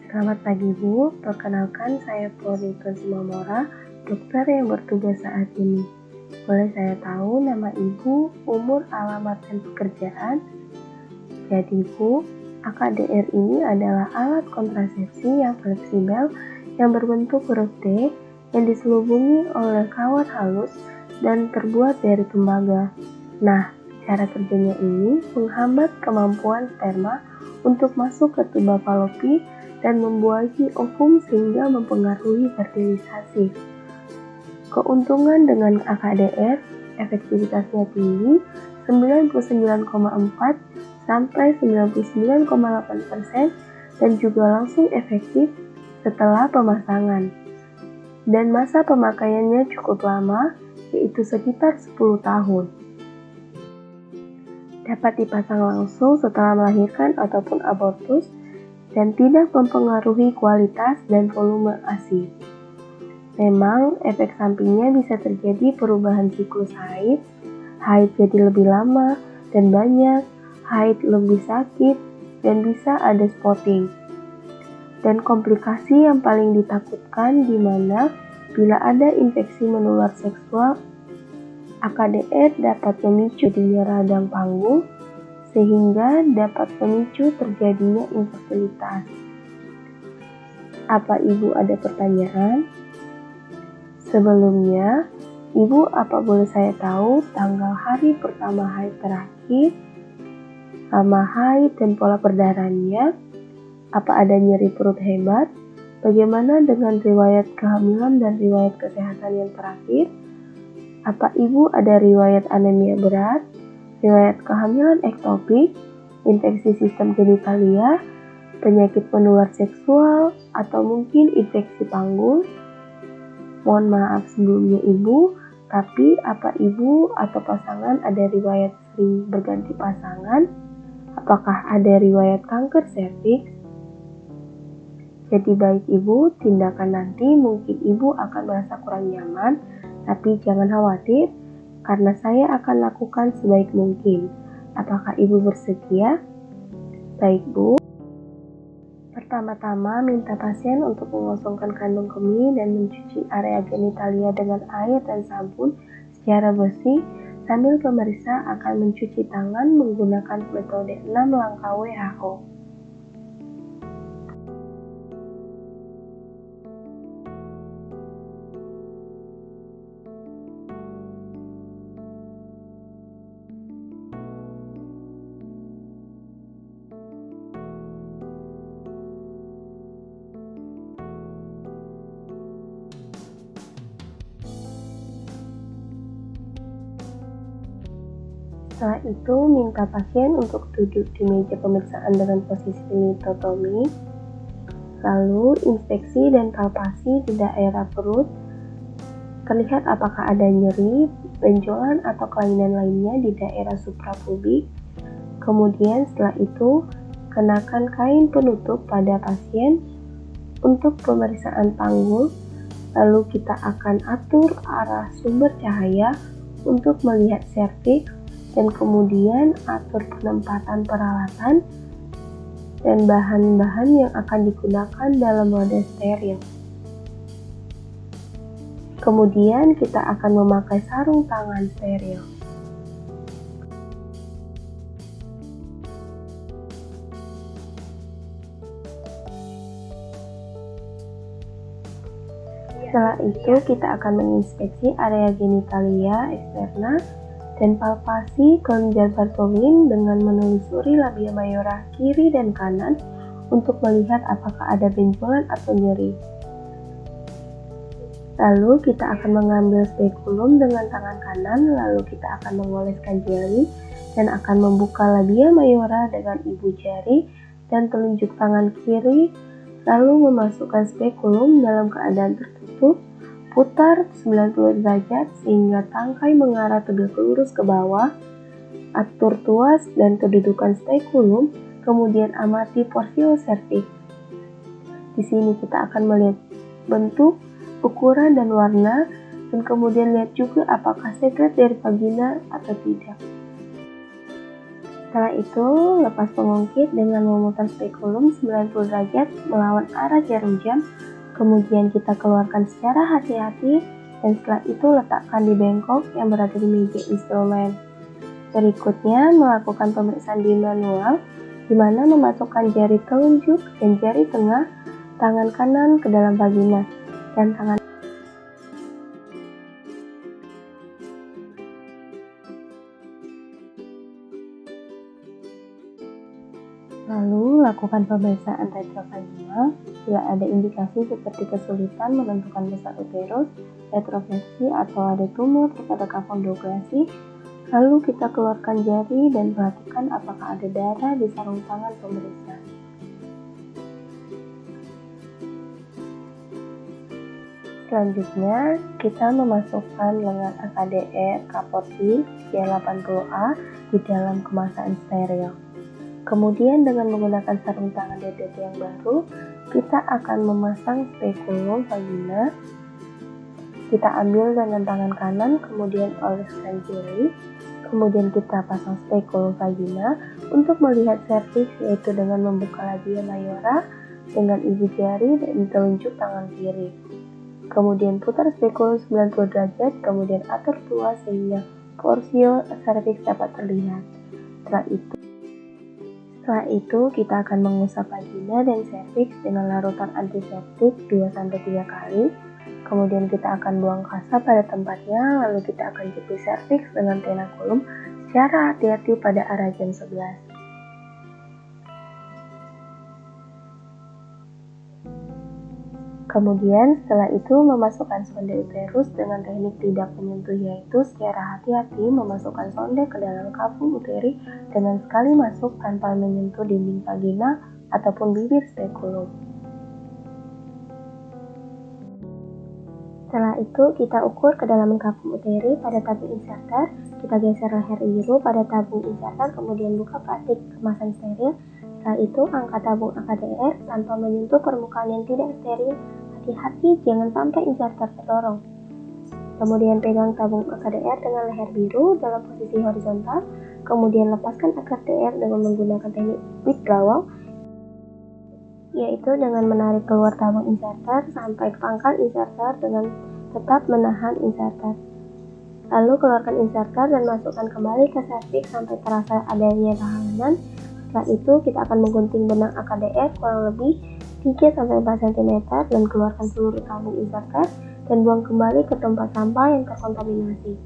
Selamat pagi Bu, perkenalkan saya Polri Simamora, dokter yang bertugas saat ini. Boleh saya tahu nama Ibu, umur, alamat, dan pekerjaan? Jadi Bu, AKDR ini adalah alat kontrasepsi yang fleksibel yang berbentuk huruf D yang diselubungi oleh kawat halus dan terbuat dari tembaga. Nah, cara kerjanya ini menghambat kemampuan sperma untuk masuk ke tuba falopi dan membuahi ovum sehingga mempengaruhi fertilisasi. Keuntungan dengan AKDR, efektivitasnya tinggi 99,4 sampai 99,8% dan juga langsung efektif setelah pemasangan. Dan masa pemakaiannya cukup lama, yaitu sekitar 10 tahun. Dapat dipasang langsung setelah melahirkan ataupun abortus dan tidak mempengaruhi kualitas dan volume ASI. Memang efek sampingnya bisa terjadi perubahan siklus haid jadi lebih lama dan banyak, haid lebih sakit, dan bisa ada spotting. Dan komplikasi yang paling ditakutkan di mana bila ada infeksi menular seksual, AKDR dapat memicu adanya radang panggung sehingga dapat memicu terjadinya infertilitas. Apa Ibu ada pertanyaan? Sebelumnya, Ibu apa boleh saya tahu tanggal hari pertama haid terakhir, lama haid dan pola perdarahannya? Apa ada nyeri perut hebat? Bagaimana dengan riwayat kehamilan dan riwayat kesehatan yang terakhir? Apa Ibu ada riwayat anemia berat? Riwayat kehamilan ektopik, infeksi sistem genitalia, penyakit menular seksual, atau mungkin infeksi panggul? Mohon maaf sebelumnya Ibu, tapi apa Ibu atau pasangan ada riwayat sering berganti pasangan? Apakah ada riwayat kanker serviks? Jadi baik Ibu, tindakan nanti mungkin Ibu akan merasa kurang nyaman, tapi jangan khawatir, karena saya akan lakukan sebaik mungkin. Apakah Ibu bersedia? Baik Bu. Pertama-tama minta pasien untuk mengosongkan kandung kemih dan mencuci area genitalia dengan air dan sabun secara bersih sambil pemeriksa akan mencuci tangan menggunakan metode 6 langkah WHO. Setelah itu, minta pasien untuk duduk di meja pemeriksaan dengan posisi mitotomi, lalu inspeksi dan palpasi di daerah perut, terlihat apakah ada nyeri, benjolan atau kelainan lainnya di daerah suprapubik. Kemudian setelah itu, kenakan kain penutup pada pasien untuk pemeriksaan panggul, lalu kita akan atur arah sumber cahaya untuk melihat serviks, dan kemudian atur penempatan peralatan dan bahan-bahan yang akan digunakan dalam wadah steril. Kemudian kita akan memakai sarung tangan steril. Setelah itu kita akan menginspeksi area genitalia eksterna dan palpasi kelenjar Bartholin dengan menelusuri labia mayora kiri dan kanan untuk melihat apakah ada benjolan atau nyeri. Lalu kita akan mengambil spekulum dengan tangan kanan, lalu kita akan mengoleskan jeli dan akan membuka labia mayora dengan ibu jari dan telunjuk tangan kiri, lalu memasukkan spekulum dalam keadaan tertutup. Putar 90 derajat sehingga tangkai mengarah tegak lurus ke bawah, atur tuas dan kedudukan spekulum, kemudian amati porsio serviks. Di sini kita akan melihat bentuk, ukuran dan warna, dan kemudian lihat juga apakah sekret dari vagina atau tidak. Setelah itu, lepas pengungkit dengan memutar spekulum 90 derajat melawan arah jarum jam, kemudian kita keluarkan secara hati-hati, dan setelah itu letakkan di bengkok yang berada di meja instrumen. Berikutnya, melakukan pemeriksaan di manual, di mana memasukkan jari telunjuk dan jari tengah tangan kanan ke dalam vagina, dan tangan lalu lakukan pemeriksaan retrovaginal bila ada indikasi seperti kesulitan menentukan besar uterus, retrofleksi atau ada tumor pada kapondokrasi. Lalu kita keluarkan jari dan perhatikan apakah ada darah di sarung tangan pemeriksa. Selanjutnya, kita memasukkan lengan AKDR Kaposi G80A di dalam kemasan steril. Kemudian dengan menggunakan sarung tangan DDT yang baru, kita akan memasang spekulum vagina. Kita ambil dengan tangan kanan, kemudian oleskan jari, kemudian kita pasang spekulum vagina untuk melihat serviks, yaitu dengan membuka labia mayora dengan ibu jari dan telunjuk tangan kiri. Kemudian putar spekulum 90 derajat, kemudian atur tuas sehingga porsio serviks dapat terlihat. Setelah itu kita akan mengusap vagina dan serviks dengan larutan antiseptik 2-3 kali. Kemudian kita akan buang kasa pada tempatnya, lalu kita akan jepit serviks dengan tenakulum secara hati-hati pada arah jam 11. Kemudian setelah itu memasukkan sonde uterus dengan teknik tidak menyentuh, yaitu secara hati-hati memasukkan sonde ke dalam kafum uteri dengan sekali masuk tanpa menyentuh dinding vagina ataupun bibir spekulum. Setelah itu kita ukur kedalaman kafum uteri pada tabung inserter, kita geser leher biru pada tabung inserter, kemudian buka plastik kemasan steril. Setelah itu angkat tabung AKDR tanpa menyentuh permukaan yang tidak steril. Hati-hati jangan sampai inserter terdorong. Kemudian pegang tabung AKDR dengan leher biru dalam posisi horizontal. Kemudian lepaskan AKDR dengan menggunakan teknik withdrawal, yaitu dengan menarik keluar tabung inserter sampai pangkal inserter dengan tetap menahan inserter. Lalu keluarkan inserter dan masukkan kembali ke serviks sampai terasa adanya tahanan. Setelah itu kita akan menggunting benang AKDR kurang lebih 3-4 cm dan keluarkan seluruh tabung inserter dan buang kembali ke tempat sampah yang terkontaminasi.